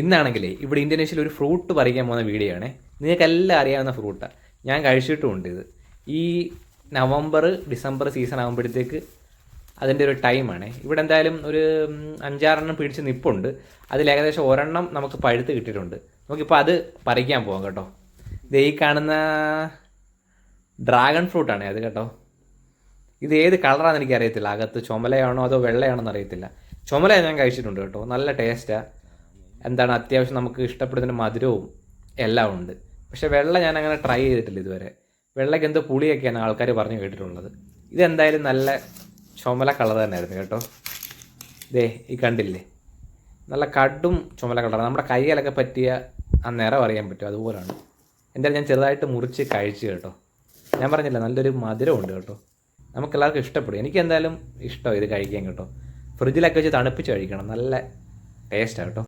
ഇന്നാണെങ്കിലേ ഇവിടെ ഇന്തോനേഷ്യയിൽ ഒരു ഫ്രൂട്ട് പറിക്കാൻ പോകുന്ന വീഡിയോ ആണേ. നിങ്ങൾക്കെല്ലാം അറിയാവുന്ന ഫ്രൂട്ടാണ്, ഞാൻ കഴിച്ചിട്ടുമുണ്ട് ഇത്. ഈ നവംബർ ഡിസംബർ സീസൺ ആകുമ്പോഴത്തേക്ക് അതിൻ്റെ ഒരു ടൈമാണേ. ഇവിടെ എന്തായാലും ഒരു 5-6 പിടിച്ച് നിൽപ്പുണ്ട്. അതിൽ ഏകദേശം ഒരെണ്ണം നമുക്ക് പഴുത്ത് കിട്ടിയിട്ടുണ്ട്. നമുക്കിപ്പോൾ അത് പറിക്കാൻ പോകാം കേട്ടോ. ഇത് ഈ കാണുന്ന ഡ്രാഗൺ ഫ്രൂട്ടാണേ അത് കേട്ടോ. ഇത് ഏത് കളറാണെന്ന് എനിക്കറിയത്തില്ല, അകത്ത് ചുമലയാണോ അതോ വെള്ളയാണോ എന്ന് അറിയത്തില്ല. ചുമല ഞാൻ കഴിച്ചിട്ടുണ്ട് കേട്ടോ, നല്ല ടേസ്റ്റാണ്. എന്താണ് അത്യാവശ്യം നമുക്ക് ഇഷ്ടപ്പെടുന്നതിന് മധുരവും എല്ലാം ഉണ്ട്. പക്ഷേ വെള്ള ഞാൻ അങ്ങനെ ട്രൈ ചെയ്തിട്ടില്ല ഇതുവരെ. വെള്ളയ്ക്ക് എന്തോ പുളിയൊക്കെയാണ് ആൾക്കാർ പറഞ്ഞു കേട്ടിട്ടുള്ളത്. ഇതെന്തായാലും നല്ല ചുമല കളർ തന്നെയായിരുന്നു കേട്ടോ. ദേ ഈ കണ്ടില്ലേ, നല്ല കടും ചുമല കളറാണ്. നമ്മുടെ കൈയിലൊക്കെ പറ്റിയ ആ നിറം അറിയാൻ പറ്റും, അതുപോലാണ്. എന്തായാലും ഞാൻ ചെറുതായിട്ട് മുറിച്ച് കഴിച്ചു കേട്ടോ. ഞാൻ പറഞ്ഞില്ല, നല്ലൊരു മധുരമുണ്ട് കേട്ടോ. നമുക്കെല്ലാവർക്കും ഇഷ്ടപ്പെടും. എനിക്ക് എന്തായാലും ഇഷ്ടമാണ് ഇത് കഴിക്കാൻ കേട്ടോ. ഫ്രിഡ്ജിലൊക്കെ വെച്ച് തണുപ്പിച്ച് കഴിക്കണം, നല്ല ടേസ്റ്റാണ് കേട്ടോ.